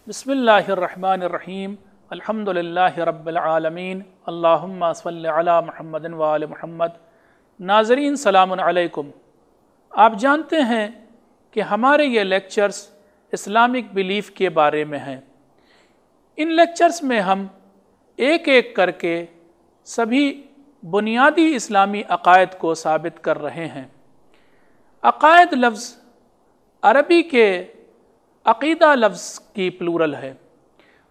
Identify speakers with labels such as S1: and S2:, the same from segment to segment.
S1: بسم اللہ الرحمن الرحیم الحمدللہ رب العالمین اللہم صلی علی محمد وآل محمد۔ ناظرین سلام علیکم۔ آپ جانتے ہیں کہ ہمارے یہ لیکچرز اسلامک بیلیف کے بارے میں ہیں۔ ان لیکچرز میں ہم ایک ایک کر کے سبھی بنیادی اسلامی عقائد کو ثابت کر رہے ہیں۔ عقائد لفظ عربی کے عقیدہ لفظ کی پلورل ہے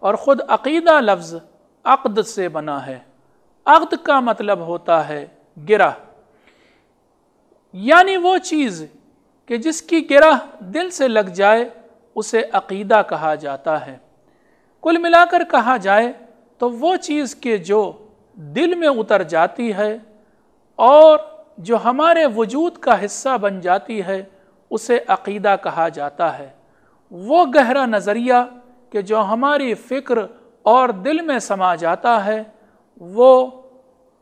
S1: اور خود عقیدہ لفظ عقد سے بنا ہے۔ عقد کا مطلب ہوتا ہے گرہ، یعنی وہ چیز کہ جس کی گرہ دل سے لگ جائے اسے عقیدہ کہا جاتا ہے۔ کل ملا کر کہا جائے تو وہ چیز کہ جو دل میں اتر جاتی ہے اور جو ہمارے وجود کا حصہ بن جاتی ہے اسے عقیدہ کہا جاتا ہے۔ وہ گہرا نظریہ کہ جو ہماری فکر اور دل میں سما جاتا ہے وہ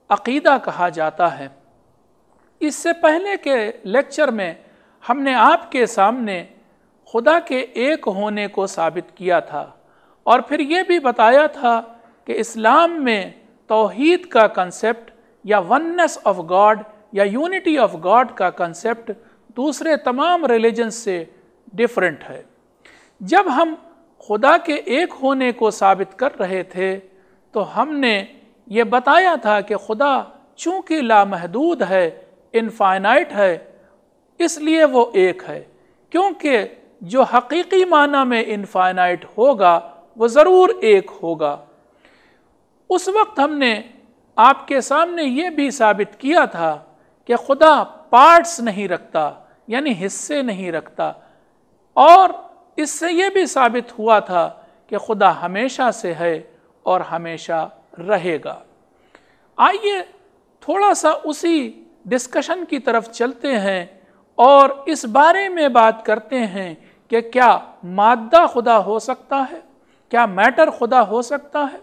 S1: عقیدہ کہا جاتا ہے۔ اس سے پہلے کے لیکچر میں ہم نے آپ کے سامنے خدا کے ایک ہونے کو ثابت کیا تھا اور پھر یہ بھی بتایا تھا کہ اسلام میں توحید کا کنسیپٹ یا وننس آف گاڈ یا یونٹی آف گاڈ کا کنسیپٹ دوسرے تمام ریلیجن سے ڈیفرنٹ ہے۔ جب ہم خدا کے ایک ہونے کو ثابت کر رہے تھے تو ہم نے یہ بتایا تھا کہ خدا چونکہ لامحدود ہے، انفائنائٹ ہے، اس لیے وہ ایک ہے، کیونکہ جو حقیقی معنی میں انفائنائٹ ہوگا وہ ضرور ایک ہوگا۔ اس وقت ہم نے آپ کے سامنے یہ بھی ثابت کیا تھا کہ خدا پارٹس نہیں رکھتا، یعنی حصے نہیں رکھتا، اور اس سے یہ بھی ثابت ہوا تھا کہ خدا ہمیشہ سے ہے اور ہمیشہ رہے گا۔ آئیے تھوڑا سا اسی ڈسکشن کی طرف چلتے ہیں اور اس بارے میں بات کرتے ہیں کہ کیا مادہ خدا ہو سکتا ہے؟ کیا میٹر خدا ہو سکتا ہے؟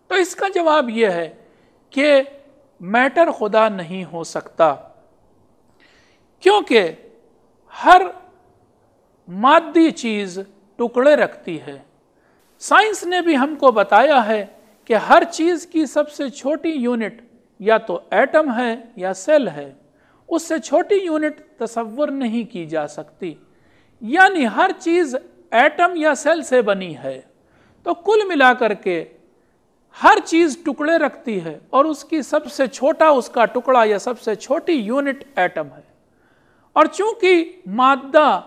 S1: تو اس کا جواب یہ ہے کہ میٹر خدا نہیں ہو سکتا، کیونکہ ہر مادی چیز ٹکڑے رکھتی ہے۔ سائنس نے بھی ہم کو بتایا ہے کہ ہر چیز کی سب سے چھوٹی یونٹ یا تو ایٹم ہے یا سیل ہے، اس سے چھوٹی یونٹ تصور نہیں کی جا سکتی، یعنی ہر چیز ایٹم یا سیل سے بنی ہے۔ تو کل ملا کر کے ہر چیز ٹکڑے رکھتی ہے اور اس کی سب سے چھوٹا اس کا ٹکڑا یا سب سے چھوٹی یونٹ ایٹم ہے، اور چونکہ مادہ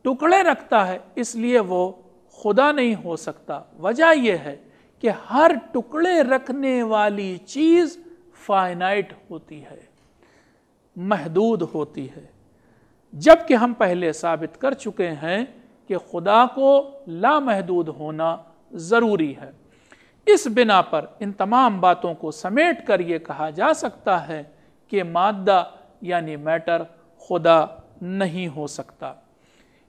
S1: ٹکڑے رکھتا ہے اس لیے وہ خدا نہیں ہو سکتا۔ وجہ یہ ہے کہ ہر ٹکڑے رکھنے والی چیز فائنائٹ ہوتی ہے، محدود ہوتی ہے، جبکہ ہم پہلے ثابت کر چکے ہیں کہ خدا کو لامحدود ہونا ضروری ہے۔ اس بنا پر ان تمام باتوں کو سمیٹ کر یہ کہا جا سکتا ہے کہ مادہ یعنی میٹر خدا نہیں ہو سکتا۔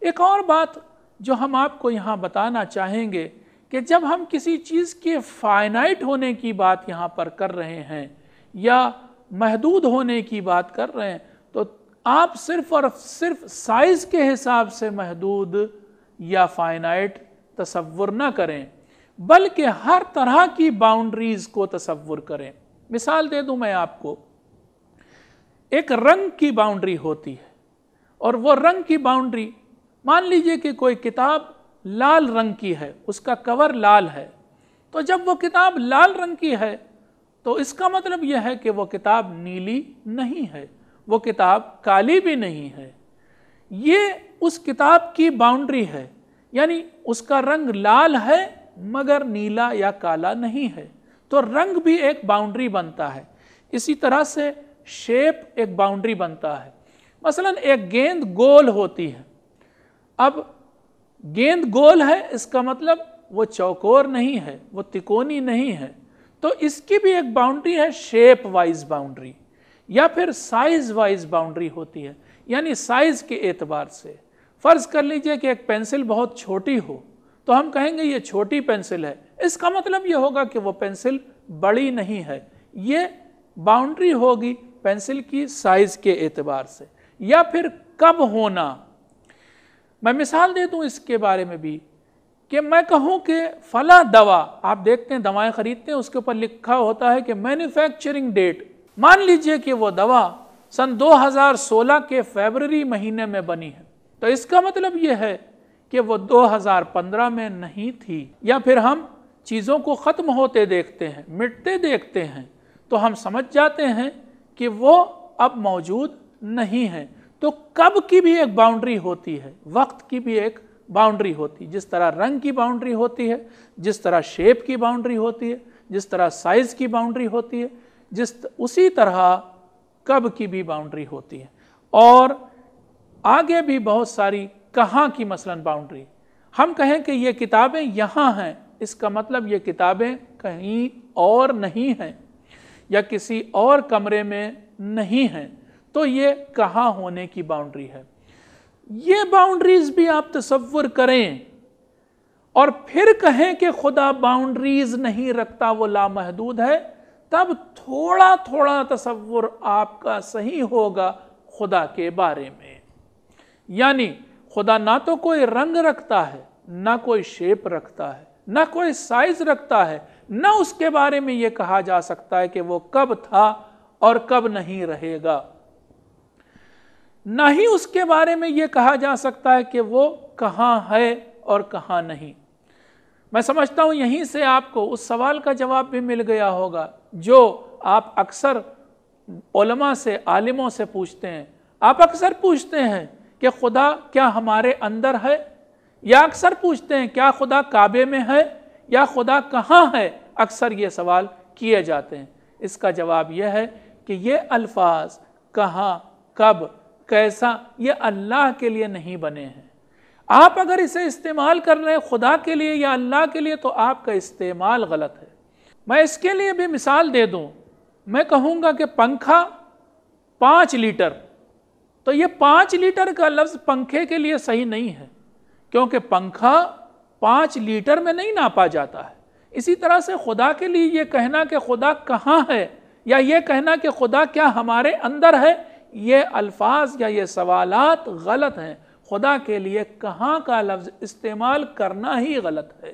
S1: ایک اور بات جو ہم آپ کو یہاں بتانا چاہیں گے کہ جب ہم کسی چیز کے فائنائٹ ہونے کی بات یہاں پر کر رہے ہیں یا محدود ہونے کی بات کر رہے ہیں تو آپ صرف اور صرف سائز کے حساب سے محدود یا فائنائٹ تصور نہ کریں، بلکہ ہر طرح کی باؤنڈریز کو تصور کریں۔ مثال دے دوں میں آپ کو، ایک رنگ کی باؤنڈری ہوتی ہے اور وہ رنگ کی باؤنڈری، مان لیجئے کہ کوئی کتاب لال رنگ کی ہے، اس کا کور لال ہے، تو جب وہ کتاب لال رنگ کی ہے تو اس کا مطلب یہ ہے کہ وہ کتاب نیلی نہیں ہے، وہ کتاب کالی بھی نہیں ہے۔ یہ اس کتاب کی باؤنڈری ہے، یعنی اس کا رنگ لال ہے مگر نیلا یا کالا نہیں ہے، تو رنگ بھی ایک باؤنڈری بنتا ہے۔ اسی طرح سے شیپ ایک باؤنڈری بنتا ہے۔ مثلا ایک گیند گول ہوتی ہے، اب گیند گول ہے اس کا مطلب وہ چوکور نہیں ہے، وہ تکونی نہیں ہے، تو اس کی بھی ایک باؤنڈری ہے، شیپ وائز باؤنڈری، یا پھر سائز وائز باؤنڈری ہوتی ہے، یعنی سائز کے اعتبار سے۔ فرض کر لیجئے کہ ایک پینسل بہت چھوٹی ہو تو ہم کہیں گے یہ چھوٹی پینسل ہے، اس کا مطلب یہ ہوگا کہ وہ پینسل بڑی نہیں ہے، یہ باؤنڈری ہوگی پینسل کی سائز کے اعتبار سے۔ یا پھر کب ہونا، میں مثال دے دوں اس کے بارے میں بھی کہ میں کہوں کہ فلاں دوا، آپ دیکھتے ہیں دوائیں خریدتے ہیں اس کے اوپر لکھا ہوتا ہے کہ مینوفیکچرنگ ڈیٹ، مان لیجئے کہ وہ دوا سن 2016 کے فیبرری مہینے میں بنی ہے، تو اس کا مطلب یہ ہے کہ وہ 2015 میں نہیں تھی۔ یا پھر ہم چیزوں کو ختم ہوتے دیکھتے ہیں، مٹتے دیکھتے ہیں، تو ہم سمجھ جاتے ہیں کہ وہ اب موجود نہیں ہے۔ تو کب کی بھی ایک باؤنڈری ہوتی ہے، وقت کی بھی ایک باؤنڈری ہوتی ہے، جس طرح رنگ کی باؤنڈری ہوتی ہے، جس طرح شیپ کی باؤنڈری ہوتی ہے، جس طرح سائز کی باؤنڈری ہوتی ہے، اسی طرح کب کی بھی باؤنڈری ہوتی ہے۔ اور آگے بھی بہت ساری کہاں کی مثلا باؤنڈری، ہم کہیں کہ یہ کتابیں یہاں ہیں، اس کا مطلب یہ کتابیں کہیں اور نہیں ہیں یا کسی اور کمرے میں نہیں ہیں، تو یہ کہاں ہونے کی باؤنڈری ہے۔ یہ باؤنڈریز بھی آپ تصور کریں اور پھر کہیں کہ خدا باؤنڈریز نہیں رکھتا، وہ لامحدود ہے، تب تھوڑا تھوڑا تصور آپ کا صحیح ہوگا خدا کے بارے میں۔ یعنی خدا نہ تو کوئی رنگ رکھتا ہے، نہ کوئی شیپ رکھتا ہے، نہ کوئی سائز رکھتا ہے، نہ اس کے بارے میں یہ کہا جا سکتا ہے کہ وہ کب تھا اور کب نہیں رہے گا، نہ ہی اس کے بارے میں یہ کہا جا سکتا ہے کہ وہ کہاں ہے اور کہاں نہیں۔ میں سمجھتا ہوں یہیں سے آپ کو اس سوال کا جواب بھی مل گیا ہوگا جو آپ اکثر علماء سے، عالموں سے پوچھتے ہیں۔ آپ اکثر پوچھتے ہیں کہ خدا کیا ہمارے اندر ہے، یا اکثر پوچھتے ہیں کیا خدا کعبے میں ہے، یا خدا کہاں ہے، اکثر یہ سوال کیے جاتے ہیں۔ اس کا جواب یہ ہے کہ یہ الفاظ کہاں، کب، کیسا، یہ اللہ کے لیے نہیں بنے ہیں۔ آپ اگر اسے استعمال کر رہے ہیں خدا کے لیے یا اللہ کے لیے تو آپ کا استعمال غلط ہے۔ میں اس کے لیے بھی مثال دے دوں، میں کہوں گا کہ پنکھا 5 لیٹر، تو یہ 5 لیٹر کا لفظ پنکھے کے لیے صحیح نہیں ہے، کیونکہ پنکھا 5 لیٹر میں نہیں ناپا جاتا ہے۔ اسی طرح سے خدا کے لیے یہ کہنا کہ خدا کہاں ہے، یا یہ کہنا کہ خدا کیا ہمارے اندر ہے، یہ الفاظ یا یہ سوالات غلط ہیں۔ خدا کے لیے کہاں کا لفظ استعمال کرنا ہی غلط ہے،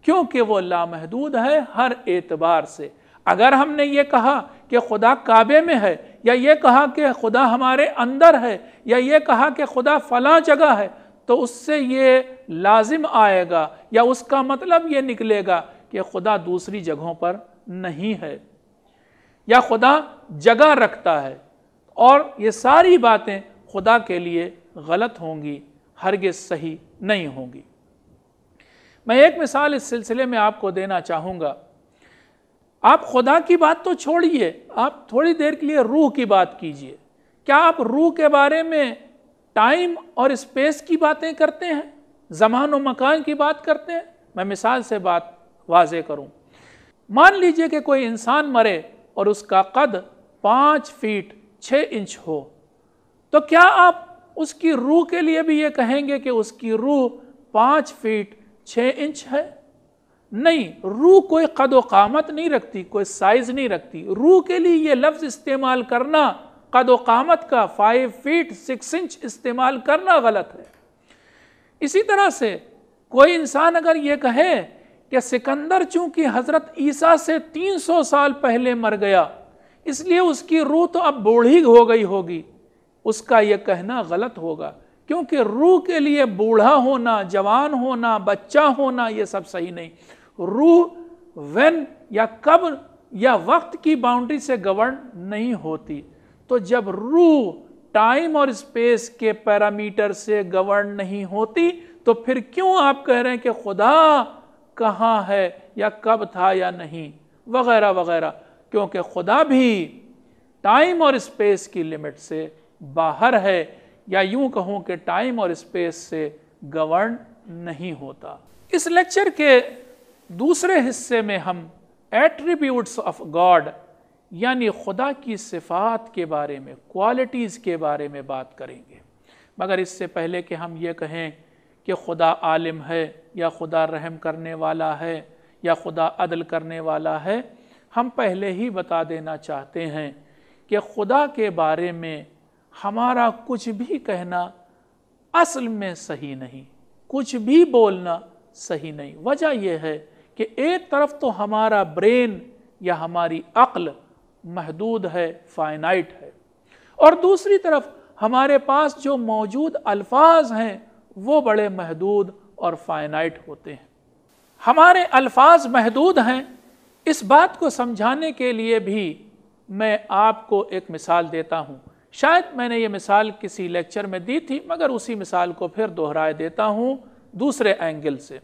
S1: کیونکہ وہ لامحدود ہے ہر اعتبار سے۔ اگر ہم نے یہ کہا کہ خدا کعبے میں ہے، یا یہ کہا کہ خدا ہمارے اندر ہے، یا یہ کہا کہ خدا فلاں جگہ ہے، تو اس سے یہ لازم آئے گا یا اس کا مطلب یہ نکلے گا کہ خدا دوسری جگہوں پر نہیں ہے، یا خدا جگہ رکھتا ہے، اور یہ ساری باتیں خدا کے لیے غلط ہوں گی، ہرگز صحیح نہیں ہوں گی۔ میں ایک مثال اس سلسلے میں آپ کو دینا چاہوں گا۔ آپ خدا کی بات تو چھوڑیے، آپ تھوڑی دیر کے لیے روح کی بات کیجئے۔ کیا آپ روح کے بارے میں ٹائم اور اسپیس کی باتیں کرتے ہیں، زمان و مکان کی بات کرتے ہیں؟ میں مثال سے بات واضح کروں۔ مان لیجئے کہ کوئی انسان مرے اور اس کا قد 5 فیٹ 6 انچ ہو، تو کیا آپ اس کی روح کے لیے بھی یہ کہیں گے کہ اس کی روح 5 فیٹ 6 انچ ہے؟ نہیں، روح کوئی قد و قامت نہیں رکھتی، کوئی سائز نہیں رکھتی۔ روح کے لیے یہ لفظ استعمال کرنا، قد و قامت کا 5 فیٹ 6 انچ استعمال کرنا غلط ہے۔ اسی طرح سے کوئی انسان اگر یہ کہے کہ سکندر چونکہ حضرت عیسیٰ سے 300 سال پہلے مر گیا، اس لیے اس کی روح تو اب بوڑھی ہو گئی ہوگی، اس کا یہ کہنا غلط ہوگا، کیونکہ روح کے لیے بوڑھا ہونا، جوان ہونا، بچہ ہونا یہ سب صحیح نہیں۔ روح وین یا کب یا وقت کی باؤنڈری سے گورن نہیں ہوتی۔ تو جب روح ٹائم اور اسپیس کے پیرامیٹر سے گورن نہیں ہوتی تو پھر کیوں آپ کہہ رہے ہیں کہ خدا کہاں ہے یا کب تھا یا نہیں وغیرہ وغیرہ، کیونکہ خدا بھی ٹائم اور اسپیس کی لمٹ سے باہر ہے، یا یوں کہوں کہ ٹائم اور اسپیس سے گورن نہیں ہوتا۔ اس لیکچر کے دوسرے حصے میں ہم ایٹریبیوٹس آف گاڈ یعنی خدا کی صفات کے بارے میں، کوالٹیز کے بارے میں بات کریں گے۔ مگر اس سے پہلے کہ ہم یہ کہیں کہ خدا عالم ہے یا خدا رحم کرنے والا ہے یا خدا عدل کرنے والا ہے، ہم پہلے ہی بتا دینا چاہتے ہیں کہ خدا کے بارے میں ہمارا کچھ بھی کہنا اصل میں صحیح نہیں، کچھ بھی بولنا صحیح نہیں۔ وجہ یہ ہے کہ ایک طرف تو ہمارا برین یا ہماری عقل محدود ہے، فائنائٹ ہے، اور دوسری طرف ہمارے پاس جو موجود الفاظ ہیں وہ بڑے محدود اور فائنائٹ ہوتے ہیں۔ ہمارے الفاظ محدود ہیں، اس بات کو سمجھانے کے لیے بھی میں آپ کو ایک مثال دیتا ہوں۔ شاید میں نے یہ مثال کسی لیکچر میں دی تھی، مگر اسی مثال کو پھر دہرائے دیتا ہوں دوسرے اینگل سے۔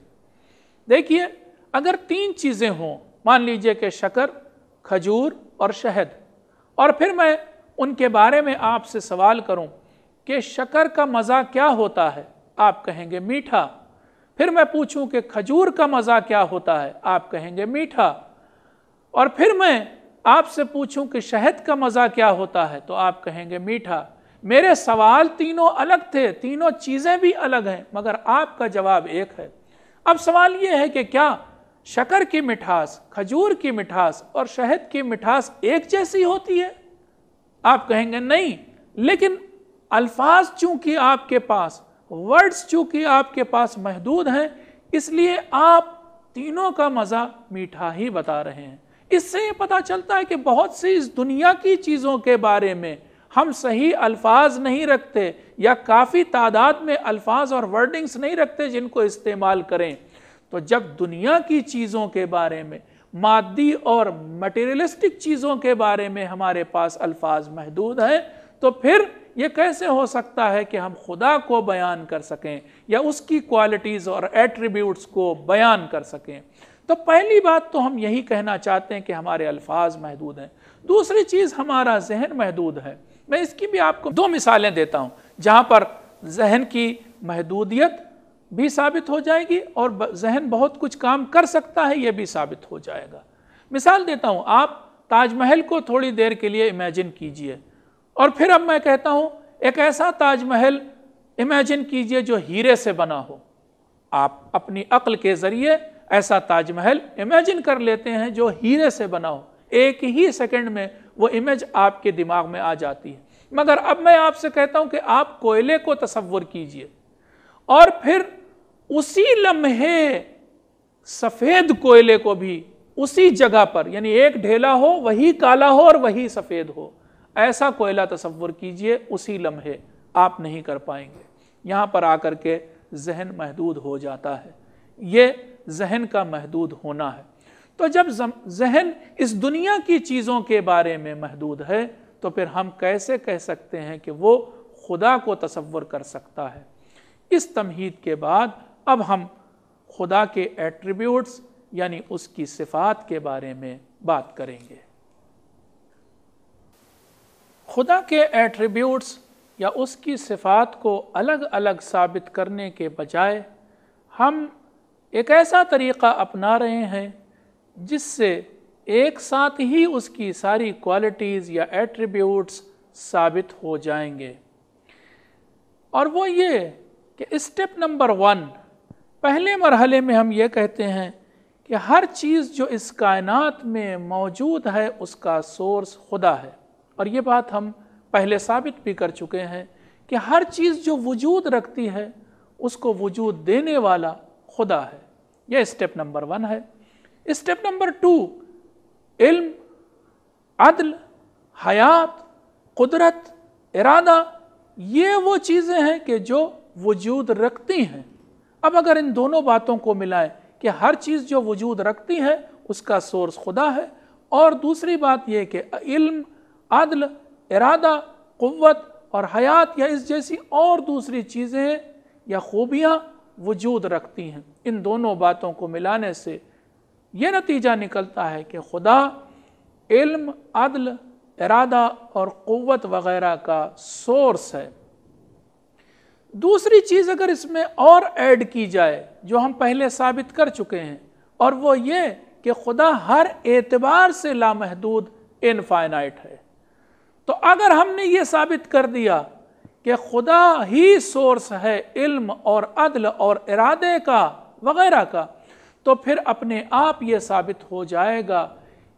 S1: دیکھیے، اگر 3 چیزیں ہوں، مان لیجئے کہ شکر، کھجور اور شہد، اور پھر میں ان کے بارے میں آپ سے سوال کروں کہ شکر کا مزہ کیا ہوتا ہے، آپ کہیں گے میٹھا۔ پھر میں پوچھوں کہ کھجور کا مزہ کیا ہوتا ہے، آپ کہیں گے میٹھا۔ اور پھر میں آپ سے پوچھوں کہ شہد کا مزہ کیا ہوتا ہے، تو آپ کہیں گے میٹھا۔ میرے سوال تینوں الگ تھے، تینوں چیزیں بھی الگ ہیں، مگر آپ کا جواب ایک ہے۔ اب سوال یہ ہے کہ کیا شکر کی مٹھاس، کھجور کی مٹھاس اور شہد کی مٹھاس ایک جیسی ہوتی ہے؟ آپ کہیں گے نہیں، لیکن الفاظ چونکہ آپ کے پاس، ورڈز چونکہ آپ کے پاس محدود ہیں، اس لیے آپ تینوں کا مزہ میٹھا ہی بتا رہے ہیں۔ اس سے یہ پتہ چلتا ہے کہ بہت سی اس دنیا کی چیزوں کے بارے میں ہم صحیح الفاظ نہیں رکھتے، یا کافی تعداد میں الفاظ اور ورڈنگز نہیں رکھتے جن کو استعمال کریں۔ تو جب دنیا کی چیزوں کے بارے میں، مادی اور مٹیریلسٹک چیزوں کے بارے میں ہمارے پاس الفاظ محدود ہیں، تو پھر یہ کیسے ہو سکتا ہے کہ ہم خدا کو بیان کر سکیں یا اس کی کوالٹیز اور ایٹریبیوٹس کو بیان کر سکیں؟ تو پہلی بات تو ہم یہی کہنا چاہتے ہیں کہ ہمارے الفاظ محدود ہیں۔ دوسری چیز، ہمارا ذہن محدود ہے۔ میں اس کی بھی آپ کو 2 مثالیں دیتا ہوں جہاں پر ذہن کی محدودیت بھی ثابت ہو جائے گی اور ذہن بہت کچھ کام کر سکتا ہے، یہ بھی ثابت ہو جائے گا۔ مثال دیتا ہوں، آپ تاج محل کو تھوڑی دیر کے لیے امیجن کیجئے، اور پھر اب میں کہتا ہوں ایک ایسا تاج محل امیجن کیجئے جو ہیرے سے بنا ہو۔ آپ اپنی عقل کے ذریعے ایسا تاج محل امیجن کر لیتے ہیں جو ہیرے سے بنا ہو، ایک ہی سیکنڈ میں وہ امیج آپ کے دماغ میں آ جاتی ہے۔ مگر اب میں آپ سے کہتا ہوں کہ آپ کوئلے کو تصور کیجئے، اور پھر اسی لمحے سفید کوئلے کو بھی اسی جگہ پر، یعنی ایک ڈھیلا ہو، وہی کالا ہو اور وہی سفید ہو، ایسا کوئلہ تصور کیجئے اسی لمحے، آپ نہیں کر پائیں گے۔ یہاں پر آ کر کے ذہن محدود ہو جاتا ہے۔ یہ ذہن کا محدود ہونا ہے۔ تو جب ذہن اس دنیا کی چیزوں کے بارے میں محدود ہے، تو پھر ہم کیسے کہہ سکتے ہیں کہ وہ خدا کو تصور کر سکتا ہے؟ اس تمہید کے بعد اب ہم خدا کے ایٹریبیوٹس یعنی اس کی صفات کے بارے میں بات کریں گے۔ خدا کے ایٹریبیوٹس یا اس کی صفات کو الگ الگ ثابت کرنے کے بجائے ہم ایک ایسا طریقہ اپنا رہے ہیں جس سے ایک ساتھ ہی اس کی ساری کوالٹیز یا ایٹریبیوٹس ثابت ہو جائیں گے، اور وہ یہ کہ اسٹیپ نمبر 1، پہلے مرحلے میں ہم یہ کہتے ہیں کہ ہر چیز جو اس کائنات میں موجود ہے اس کا سورس خدا ہے، اور یہ بات ہم پہلے ثابت بھی کر چکے ہیں کہ ہر چیز جو وجود رکھتی ہے اس کو وجود دینے والا خدا ہے۔ یہ اسٹیپ نمبر 1 ہے۔ اسٹیپ نمبر 2، علم، عدل، حیات، قدرت، ارادہ، یہ وہ چیزیں ہیں کہ جو وجود رکھتی ہیں۔ اب اگر ان دونوں باتوں کو ملائیں کہ ہر چیز جو وجود رکھتی ہے اس کا سورس خدا ہے، اور دوسری بات یہ کہ علم، عدل، ارادہ، قوت اور حیات یا اس جیسی اور دوسری چیزیں یا خوبیاں وجود رکھتی ہیں، ان دونوں باتوں کو ملانے سے یہ نتیجہ نکلتا ہے کہ خدا علم، عدل، ارادہ اور قوت وغیرہ کا سورس ہے۔ دوسری چیز اگر اس میں اور ایڈ کی جائے جو ہم پہلے ثابت کر چکے ہیں، اور وہ یہ کہ خدا ہر اعتبار سے لامحدود انفائنائٹ ہے، تو اگر ہم نے یہ ثابت کر دیا کہ خدا ہی سورس ہے علم اور عدل اور ارادے کا وغیرہ کا، تو پھر اپنے آپ یہ ثابت ہو جائے گا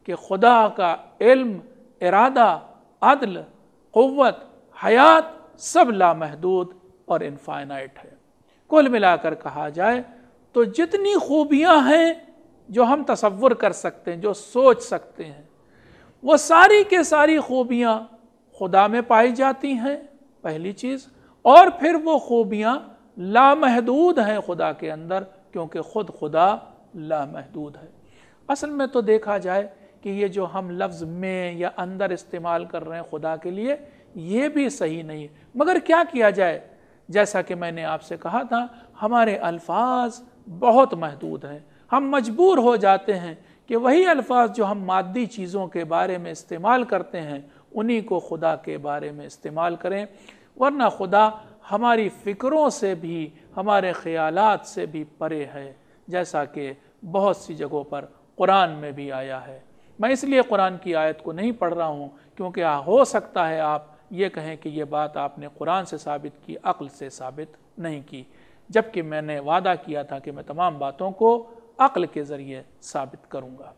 S1: کہ خدا کا علم، ارادہ، عدل، قوت، حیات سب لامحدود اور انفائنائٹ ہے۔ کل ملا کر کہا جائے تو جتنی خوبیاں ہیں جو ہم تصور کر سکتے ہیں، جو سوچ سکتے ہیں، وہ ساری کے ساری خوبیاں خدا میں پائی جاتی ہیں، پہلی چیز۔ اور پھر وہ خوبیاں لامحدود ہیں خدا کے اندر، کیونکہ خود خدا لامحدود ہے۔ اصل میں تو دیکھا جائے کہ یہ جو ہم لفظ میں یا اندر استعمال کر رہے ہیں خدا کے لیے، یہ بھی صحیح نہیں ہے، مگر کیا کیا جائے؟ جیسا کہ میں نے آپ سے کہا تھا، ہمارے الفاظ بہت محدود ہیں، ہم مجبور ہو جاتے ہیں کہ وہی الفاظ جو ہم مادی چیزوں کے بارے میں استعمال کرتے ہیں انہی کو خدا کے بارے میں استعمال کریں، ورنہ خدا ہماری فکروں سے بھی، ہمارے خیالات سے بھی پرے ہے، جیسا کہ بہت سی جگہوں پر قرآن میں بھی آیا ہے۔ میں اس لیے قرآن کی آیت کو نہیں پڑھ رہا ہوں کیونکہ ہو سکتا ہے آپ یہ کہیں کہ یہ بات آپ نے قرآن سے ثابت کی، عقل سے ثابت نہیں کی، جبکہ میں نے وعدہ کیا تھا کہ میں تمام باتوں کو عقل کے ذریعے ثابت کروں گا۔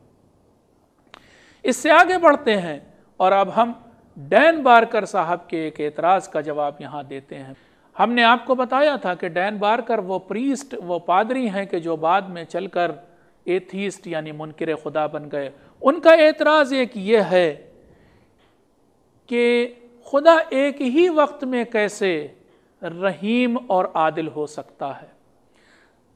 S1: اس سے آگے بڑھتے ہیں اور اب ہم ڈین بارکر صاحب کے ایک اعتراض کا جواب یہاں دیتے ہیں۔ ہم نے آپ کو بتایا تھا کہ ڈین بارکر وہ پریسٹ، وہ پادری ہیں کہ جو بعد میں چل کر ایتھیسٹ یعنی منکر خدا بن گئے۔ ان کا اعتراض ایک یہ ہے کہ خدا ایک ہی وقت میں کیسے رحیم اور عادل ہو سکتا ہے،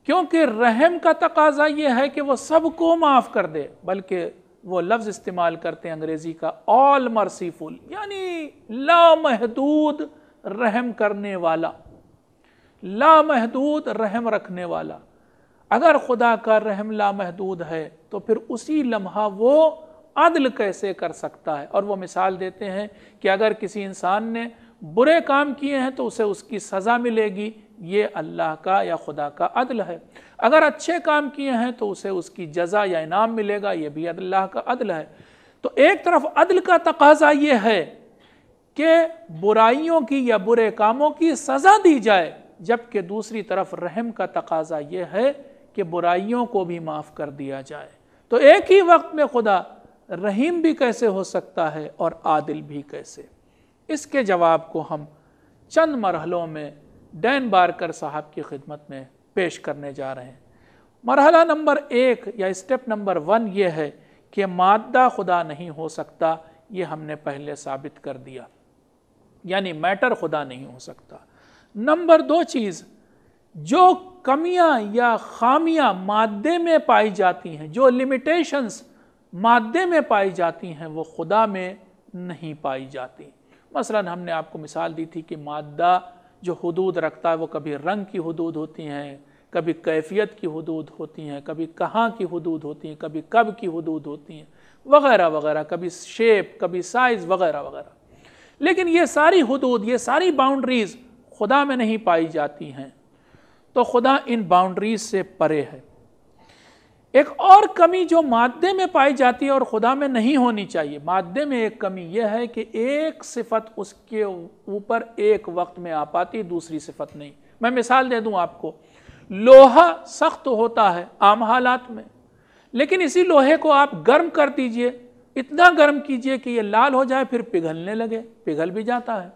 S1: کیونکہ رحم کا تقاضا یہ ہے کہ وہ سب کو معاف کر دے، بلکہ وہ لفظ استعمال کرتے ہیں انگریزی کا all merciful، یعنی لامحدود رحم کرنے والا، لامحدود رحم رکھنے والا۔ اگر خدا کا رحم لامحدود ہے تو پھر اسی لمحہ وہ عدل کیسے کر سکتا ہے؟ اور وہ مثال دیتے ہیں کہ اگر کسی انسان نے برے کام کیے ہیں تو اسے اس کی سزا ملے گی، یہ اللہ کا یا خدا کا عدل ہے۔ اگر اچھے کام کیے ہیں تو اسے اس کی جزا یا انعام ملے گا، یہ بھی اللہ کا عدل ہے۔ تو ایک طرف عدل کا تقاضا یہ ہے کہ برائیوں کی یا برے کاموں کی سزا دی جائے، جبکہ دوسری طرف رحم کا تقاضا یہ ہے کہ برائیوں کو بھی معاف کر دیا جائے۔ تو ایک ہی وقت میں خدا رحیم بھی کیسے ہو سکتا ہے اور عادل بھی کیسے؟ اس کے جواب کو ہم چند مرحلوں میں ڈین بارکر صاحب کی خدمت میں پیش کرنے جا رہے ہیں۔ مرحلہ نمبر 1 یا اسٹیپ نمبر 1 یہ ہے کہ مادہ خدا نہیں ہو سکتا، یہ ہم نے پہلے ثابت کر دیا، یعنی میٹر خدا نہیں ہو سکتا۔ نمبر 2 چیز، جو کمیاں یا خامیاں مادے میں پائی جاتی ہیں، جو لیمیٹیشنز مادے میں پائی جاتی ہیں، وہ خدا میں نہیں پائی جاتی۔ مثلا ہم نے آپ کو مثال دی تھی کہ مادہ جو حدود رکھتا ہے وہ کبھی رنگ کی حدود ہوتی ہیں، کبھی کیفیت کی حدود ہوتی ہیں، کبھی کہاں کی حدود ہوتی ہیں، کبھی کب کی حدود ہوتی ہیں، وغیرہ وغیرہ، کبھی شیپ، کبھی سائز وغیرہ وغیرہ۔ لیکن یہ ساری حدود، یہ ساری باؤنڈریز خدا میں نہیں پائی جاتی ہیں، تو خدا ان باؤنڈریز سے پرے ہے۔ ایک اور کمی جو مادے میں پائی جاتی ہے اور خدا میں نہیں ہونی چاہیے، مادے میں ایک کمی یہ ہے کہ ایک صفت اس کے اوپر ایک وقت میں آ پاتی، دوسری صفت نہیں۔ میں مثال دے دوں آپ کو، لوہا سخت ہوتا ہے عام حالات میں، لیکن اسی لوہے کو آپ گرم کر دیجئے، اتنا گرم کیجئے کہ یہ لال ہو جائے، پھر پگھلنے لگے، پگھل بھی جاتا ہے۔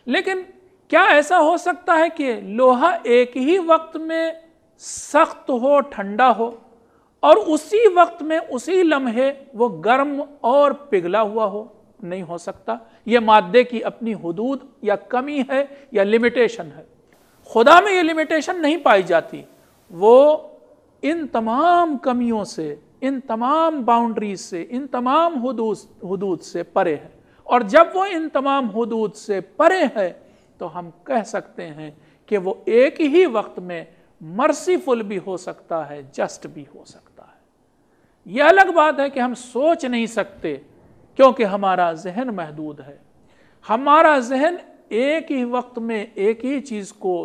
S1: لیکن کیا ایسا ہو سکتا ہے کہ لوہا ایک ہی وقت میں سخت ہو، ٹھنڈا ہو، اور اسی وقت میں اسی لمحے وہ گرم اور پگھلا ہوا ہو؟ نہیں ہو سکتا۔ یہ مادے کی اپنی حدود یا کمی ہے یا لیمیٹیشن ہے۔ خدا میں یہ لیمیٹیشن نہیں پائی جاتی، وہ ان تمام کمیوں سے، ان تمام باؤنڈریز سے، ان تمام حدود سے پرے ہے۔ اور جب وہ ان تمام حدود سے پرے ہے تو ہم کہہ سکتے ہیں کہ وہ ایک ہی وقت میں مرسیفل بھی ہو سکتا ہے، جسٹ بھی ہو سکتا ہے۔ یہ الگ بات ہے کہ ہم سوچ نہیں سکتے کیونکہ ہمارا ذہن محدود ہے۔ ہمارا ذہن ایک ہی وقت میں ایک ہی چیز کو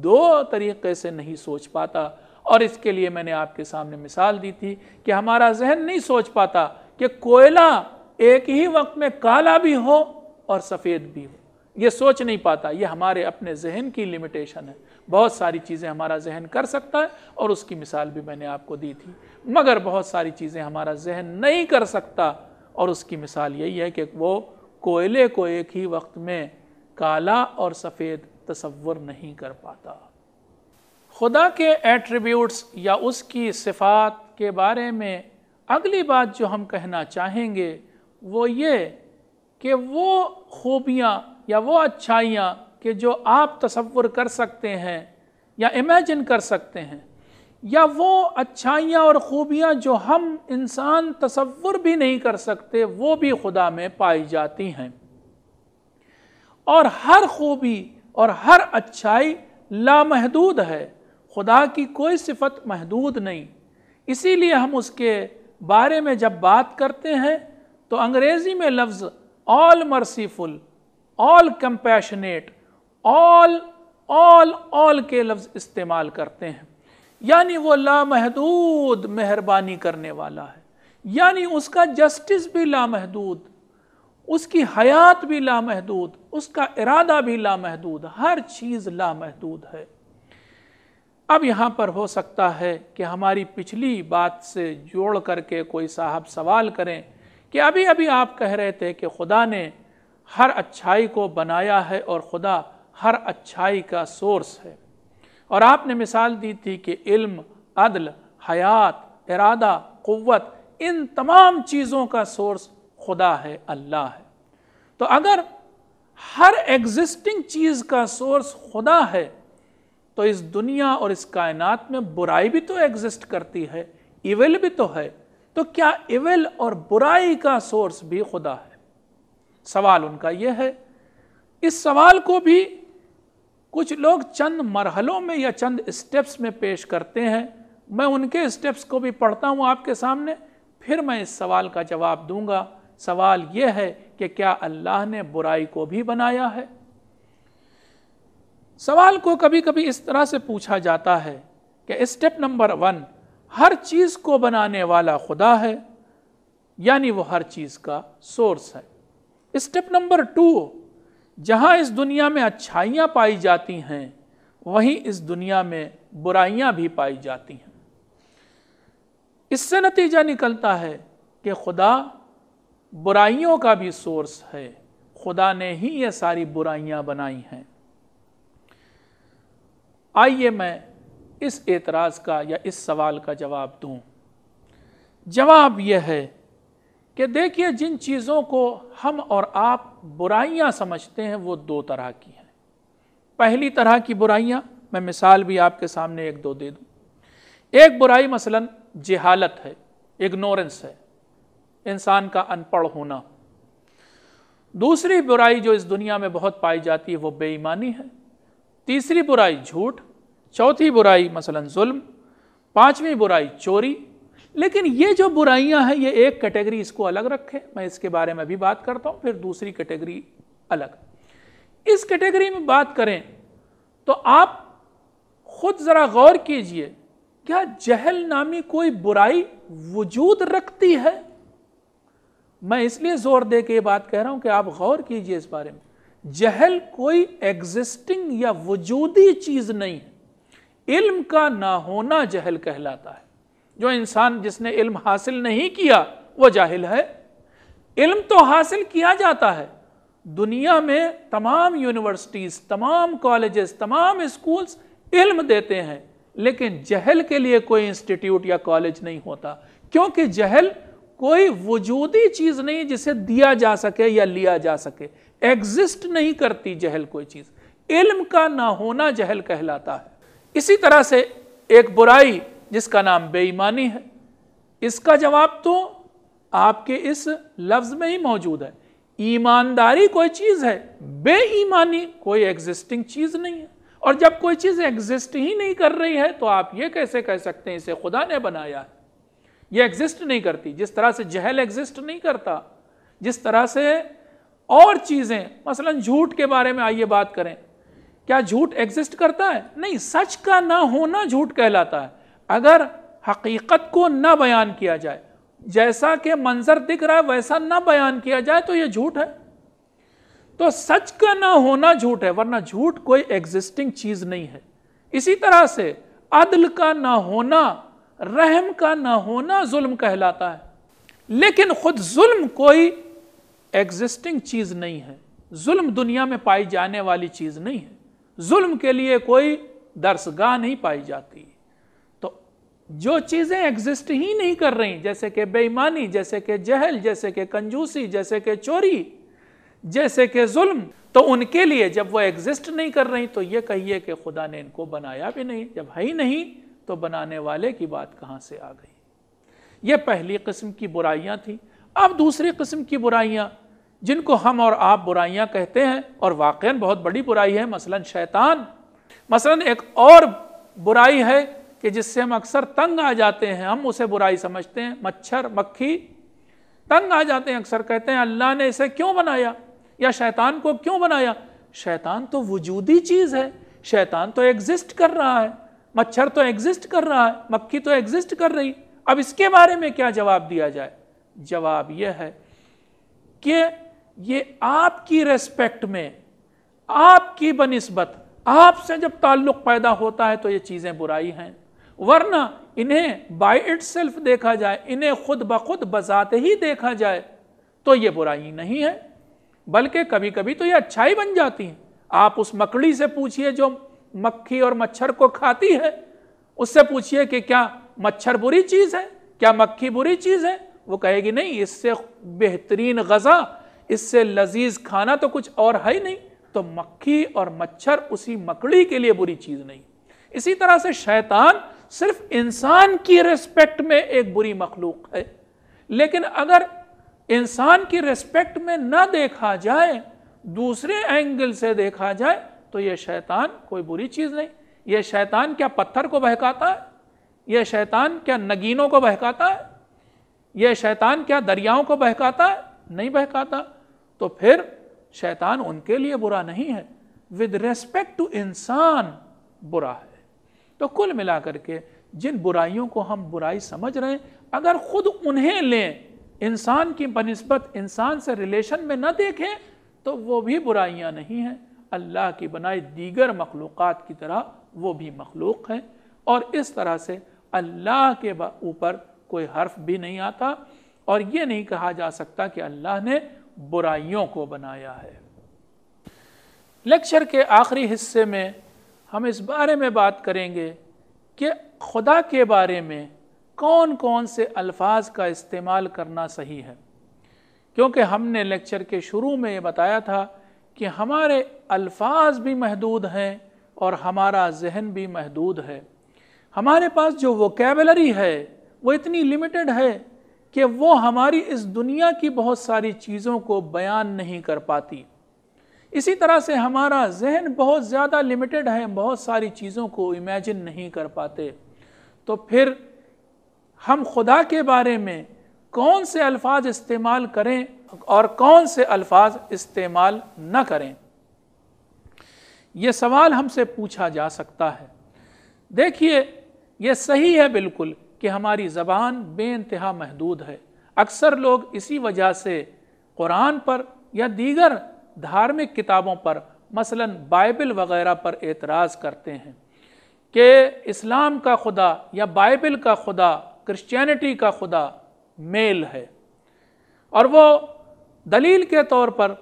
S1: دو طریقے سے نہیں سوچ پاتا، اور اس کے لیے میں نے آپ کے سامنے مثال دی تھی کہ ہمارا ذہن نہیں سوچ پاتا کہ کوئلہ ایک ہی وقت میں کالا بھی ہو اور سفید بھی ہو، یہ سوچ نہیں پاتا۔ یہ ہمارے اپنے ذہن کی لیمیٹیشن ہے۔ بہت ساری چیزیں ہمارا ذہن کر سکتا ہے اور اس کی مثال بھی میں نے آپ کو دی تھی، مگر بہت ساری چیزیں ہمارا ذہن نہیں کر سکتا، اور اس کی مثال یہی ہے کہ وہ کوئلے کو ایک ہی وقت میں کالا اور سفید تصور نہیں کر پاتا۔ خدا کے ایٹریبیوٹس یا اس کی صفات کے بارے میں اگلی بات جو ہم کہنا چاہیں گے وہ یہ کہ وہ خوبیاں یا وہ اچھائیاں کہ جو آپ تصور کر سکتے ہیں یا امیجن کر سکتے ہیں، یا وہ اچھائیاں اور خوبیاں جو ہم انسان تصور بھی نہیں کر سکتے، وہ بھی خدا میں پائی جاتی ہیں۔ اور ہر خوبی اور ہر اچھائی لامحدود ہے، خدا کی کوئی صفت محدود نہیں۔ اسی لیے ہم اس کے بارے میں جب بات کرتے ہیں تو انگریزی میں لفظ all merciful، all compassionate، all کے لفظ استعمال کرتے ہیں، یعنی وہ لامحدود مہربانی کرنے والا ہے، یعنی اس کا جسٹس بھی لامحدود، اس کی حیات بھی لامحدود، اس کا ارادہ بھی لامحدود، ہر چیز لامحدود ہے۔ اب یہاں پر ہو سکتا ہے کہ ہماری پچھلی بات سے جوڑ کر کے کوئی صاحب سوال کریں کہ ابھی ابھی آپ کہہ رہے تھے کہ خدا نے ہر اچھائی کو بنایا ہے اور خدا ہر اچھائی کا سورس ہے، اور آپ نے مثال دی تھی کہ علم، عدل، حیات، ارادہ، قوت، ان تمام چیزوں کا سورس خدا ہے، اللہ ہے۔ تو اگر ہر ایگزسٹنگ چیز کا سورس خدا ہے تو اس دنیا اور اس کائنات میں برائی بھی تو ایگزسٹ کرتی ہے، ایول بھی تو ہے، تو کیا ایول اور برائی کا سورس بھی خدا ہے؟ سوال ان کا یہ ہے۔ اس سوال کو بھی کچھ لوگ چند مرحلوں میں یا چند اسٹیپس میں پیش کرتے ہیں، میں ان کے اسٹیپس کو بھی پڑھتا ہوں آپ کے سامنے، پھر میں اس سوال کا جواب دوں گا۔ سوال یہ ہے کہ کیا اللہ نے برائی کو بھی بنایا ہے؟ سوال کو کبھی کبھی اس طرح سے پوچھا جاتا ہے کہ اسٹیپ نمبر 1، ہر چیز کو بنانے والا خدا ہے، یعنی وہ ہر چیز کا سورس ہے۔ اسٹیپ نمبر 2، جہاں اس دنیا میں اچھائیاں پائی جاتی ہیں وہیں اس دنیا میں برائیاں بھی پائی جاتی ہیں۔ اس سے نتیجہ نکلتا ہے کہ خدا برائیوں کا بھی سورس ہے، خدا نے ہی یہ ساری برائیاں بنائی ہیں۔ آئیے میں اس اعتراض کا یا اس سوال کا جواب دوں۔ جواب یہ ہے کہ دیکھیے، جن چیزوں کو ہم اور آپ برائیاں سمجھتے ہیں وہ دو طرح کی ہیں۔ پہلی طرح کی برائیاں، میں مثال بھی آپ کے سامنے ایک دو دے دوں۔ ایک برائی مثلا جہالت ہے، اگنورنس ہے، انسان کا ان پڑھ ہونا۔ دوسری برائی جو اس دنیا میں بہت پائی جاتی ہے وہ بے ایمانی ہے۔ تیسری برائی جھوٹ، چوتھی برائی مثلا ظلم، پانچویں برائی چوری۔ لیکن یہ جو برائیاں ہیں یہ ایک کیٹیگری اس کو الگ رکھے، میں اس کے بارے میں بھی بات کرتا ہوں، پھر دوسری کیٹیگری الگ۔ اس کیٹیگری میں بات کریں تو آپ خود ذرا غور کیجئے، کیا جہل نامی کوئی برائی وجود رکھتی ہے؟ میں اس لیے زور دے کے یہ بات کہہ رہا ہوں کہ آپ غور کیجئے اس بارے میں۔ جہل کوئی ایگزسٹنگ یا وجودی چیز نہیں ہے۔ علم کا نہ ہونا جہل کہلاتا ہے۔ جو انسان جس نے علم حاصل نہیں کیا وہ جاہل ہے۔ علم تو حاصل کیا جاتا ہے، دنیا میں تمام یونیورسٹیز، تمام کالجز، تمام اسکولز علم دیتے ہیں، لیکن جہل کے لیے کوئی انسٹیٹیوٹ یا کالج نہیں ہوتا، کیونکہ جہل کوئی وجودی چیز نہیں جسے دیا جا سکے یا لیا جا سکے، ایگزسٹ نہیں کرتی جہل کوئی چیز۔ علم کا نہ ہونا جہل کہلاتا ہے۔ اسی طرح سے ایک برائی جس کا نام بے ایمانی ہے، اس کا جواب تو آپ کے اس لفظ میں ہی موجود ہے۔ ایمانداری کوئی چیز ہے، بے ایمانی کوئی ایگزسٹنگ چیز نہیں ہے۔ اور جب کوئی چیز ایگزسٹ ہی نہیں کر رہی ہے تو آپ یہ کیسے کہہ سکتے ہیں اسے خدا نے بنایا ہے؟ یہ ایگزسٹ نہیں کرتی، جس طرح سے جہل ایگزسٹ نہیں کرتا، جس طرح سے اور چیزیں، مثلا جھوٹ کے بارے میں آئیے بات کریں۔ کیا جھوٹ ایگزسٹ کرتا ہے؟ نہیں، سچ کا نہ ہونا جھوٹ کہلاتا ہے۔ اگر حقیقت کو نہ بیان کیا جائے، جیسا کہ منظر دکھ رہا ہے ویسا نہ بیان کیا جائے تو یہ جھوٹ ہے۔ تو سچ کا نہ ہونا جھوٹ ہے، ورنہ جھوٹ کوئی ایگزسٹنگ چیز نہیں ہے۔ اسی طرح سے عدل کا نہ ہونا، رحم کا نہ ہونا ظلم کہلاتا ہے، لیکن خود ظلم کوئی ایگزسٹنگ چیز نہیں ہے۔ ظلم دنیا میں پائی جانے والی چیز نہیں ہے۔ ظلم کے لیے کوئی درسگاہ نہیں پائی جاتی۔ تو جو چیزیں ایگزسٹ ہی نہیں کر رہی، جیسے کہ بے ایمانی، جیسے کہ جہل، جیسے کہ کنجوسی، جیسے کہ چوری، جیسے کہ ظلم، تو ان کے لیے جب وہ ایگزسٹ نہیں کر رہی تو یہ کہیے کہ خدا نے ان کو بنایا بھی نہیں۔ جب ہے ہی نہیں تو بنانے والے کی بات کہاں سے آ گئی؟ یہ پہلی قسم کی برائیاں تھیں۔ اب دوسری قسم کی برائیاں جن کو ہم اور آپ برائیاں کہتے ہیں، اور واقعاً بہت بڑی برائی ہے، مثلا شیطان۔ مثلا ایک اور برائی ہے کہ جس سے ہم اکثر تنگ آ جاتے ہیں، ہم اسے برائی سمجھتے ہیں، مچھر مکھی۔ تنگ آ جاتے ہیں، اکثر کہتے ہیں اللہ نے اسے کیوں بنایا، یا شیطان کو کیوں بنایا؟ شیطان تو وجودی چیز ہے، شیطان تو ایگزسٹ کر رہا ہے، مچھر تو ایگزسٹ کر رہا ہے، مکھی تو ایگزسٹ کر رہی۔ اب اس کے بارے میں کیا جواب دیا جائے؟ جواب یہ ہے کہ یہ آپ کی ریسپیکٹ میں، آپ کی بنسبت، آپ سے جب تعلق پیدا ہوتا ہے تو یہ چیزیں برائی ہیں، ورنہ انہیں بائی اٹ سیلف دیکھا جائے، انہیں خود بخود بذات ہی دیکھا جائے تو یہ برائی نہیں ہے، بلکہ کبھی کبھی تو یہ اچھائی بن جاتی ہیں۔ آپ اس مکڑی سے پوچھئے جو مکھی اور مچھر کو کھاتی ہے، اس سے پوچھئے کہ کیا مچھر بری چیز ہے، کیا مکھی بری چیز ہے؟ وہ کہے گی نہیں، اس سے بہترین غذا، اس سے لذیذ کھانا تو کچھ اور ہے ہی نہیں۔ تو مکھی اور مچھر اسی مکڑی کے لیے بری چیز نہیں۔ اسی طرح سے شیطان صرف انسان کی ریسپیکٹ میں ایک بری مخلوق ہے، لیکن اگر انسان کی ریسپیکٹ میں نہ دیکھا جائے، دوسرے اینگل سے دیکھا جائے تو یہ شیطان کوئی بری چیز نہیں۔ یہ شیطان کیا پتھر کو بہکاتا ہے؟ یہ شیطان کیا نگینوں کو بہکاتا ہے؟ یہ شیطان کیا دریاؤں کو بہکاتا ہے؟ نہیں بہکاتا۔ تو پھر شیطان ان کے لیے برا نہیں ہے، ود ریسپیکٹ ٹو انسان برا ہے۔ تو کل ملا کر کے جن برائیوں کو ہم برائی سمجھ رہے ہیں، اگر خود انہیں لیں، انسان کی بنسبت انسان سے ریلیشن میں نہ دیکھیں تو وہ بھی برائیاں نہیں ہیں، اللہ کی بنائی دیگر مخلوقات کی طرح وہ بھی مخلوق ہیں، اور اس طرح سے اللہ کے اوپر کوئی حرف بھی نہیں آتا، اور یہ نہیں کہا جا سکتا کہ اللہ نے برائیوں کو بنایا ہے۔ لیکچر کے آخری حصے میں ہم اس بارے میں بات کریں گے کہ خدا کے بارے میں کون کون سے الفاظ کا استعمال کرنا صحیح ہے، کیونکہ ہم نے لیکچر کے شروع میں یہ بتایا تھا کہ ہمارے الفاظ بھی محدود ہیں اور ہمارا ذہن بھی محدود ہے۔ ہمارے پاس جو ووکیبلری ہے وہ اتنی لیمیٹڈ ہے کہ وہ ہماری اس دنیا کی بہت ساری چیزوں کو بیان نہیں کر پاتی۔ اسی طرح سے ہمارا ذہن بہت زیادہ لیمیٹڈ ہے، بہت ساری چیزوں کو امیجن نہیں کر پاتے۔ تو پھر ہم خدا کے بارے میں کون سے الفاظ استعمال کریں اور کون سے الفاظ استعمال نہ کریں، یہ سوال ہم سے پوچھا جا سکتا ہے۔ دیکھیے، یہ صحیح ہے بالکل کہ ہماری زبان بے انتہا محدود ہے۔ اکثر لوگ اسی وجہ سے قرآن پر یا دیگر دھارمک کتابوں پر، مثلا بائبل وغیرہ پر اعتراض کرتے ہیں کہ اسلام کا خدا یا بائبل کا خدا، کرسچینٹی کا خدا میل ہے، اور وہ دلیل کے طور پر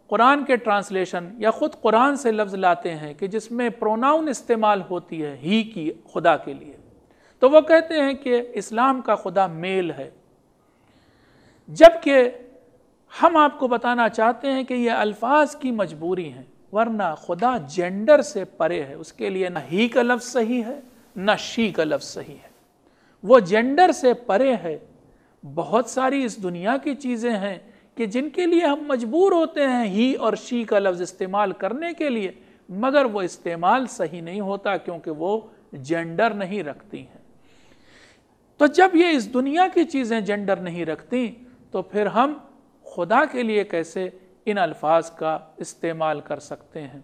S1: قرآن کے ٹرانسلیشن یا خود قرآن سے لفظ لاتے ہیں کہ جس میں پروناؤن استعمال ہوتی ہے ہی کی خدا کے لیے، تو وہ کہتے ہیں کہ اسلام کا خدا میل ہے، جبکہ ہم آپ کو بتانا چاہتے ہیں کہ یہ الفاظ کی مجبوری ہیں، ورنہ خدا جینڈر سے پرے ہے، اس کے لیے نہ ہی کا لفظ صحیح ہے نہ شی کا لفظ صحیح ہے، وہ جینڈر سے پرے ہے۔ بہت ساری اس دنیا کی چیزیں ہیں کہ جن کے لیے ہم مجبور ہوتے ہیں ہی اور شی کا لفظ استعمال کرنے کے لیے، مگر وہ استعمال صحیح نہیں ہوتا کیونکہ وہ جینڈر نہیں رکھتی ہیں۔ تو جب یہ اس دنیا کی چیزیں جینڈر نہیں رکھتی تو پھر ہم خدا کے لیے کیسے ان الفاظ کا استعمال کر سکتے ہیں؟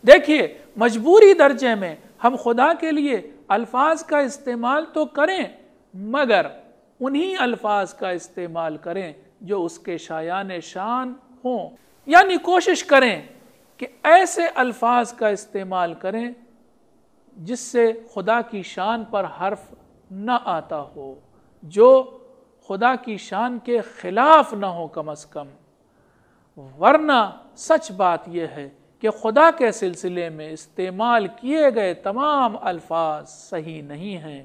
S1: دیکھیے، مجبوری درجے میں ہم خدا کے لیے الفاظ کا استعمال تو کریں، مگر انہی الفاظ کا استعمال کریں جو اس کے شایان شان ہوں، یعنی کوشش کریں کہ ایسے الفاظ کا استعمال کریں جس سے خدا کی شان پر حرف نہ آتا ہو، جو خدا کی شان کے خلاف نہ ہو کم از کم، ورنہ سچ بات یہ ہے کہ خدا کے سلسلے میں استعمال کیے گئے تمام الفاظ صحیح نہیں ہیں۔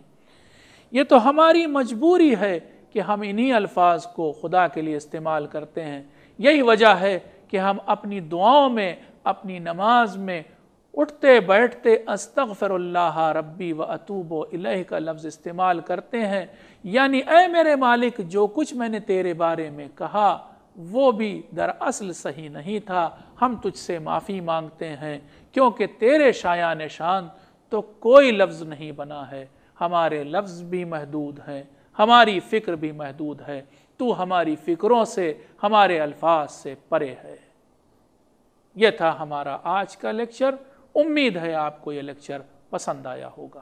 S1: یہ تو ہماری مجبوری ہے کہ ہم انہی الفاظ کو خدا کے لیے استعمال کرتے ہیں۔ یہی وجہ ہے کہ ہم اپنی دعاؤں میں، اپنی نماز میں اٹھتے بیٹھتے استغفر اللہ ربی و اتوب الیہ کا لفظ استعمال کرتے ہیں، یعنی اے میرے مالک، جو کچھ میں نے تیرے بارے میں کہا وہ بھی دراصل صحیح نہیں تھا، ہم تجھ سے معافی مانگتے ہیں، کیونکہ تیرے شایان شان تو کوئی لفظ نہیں بنا ہے، ہمارے لفظ بھی محدود ہیں، ہماری فکر بھی محدود ہے، تو ہماری فکروں سے، ہمارے الفاظ سے پرے ہے۔ یہ تھا ہمارا آج کا لیکچر۔ امید ہے آپ کو یہ لیکچر پسند آیا ہوگا۔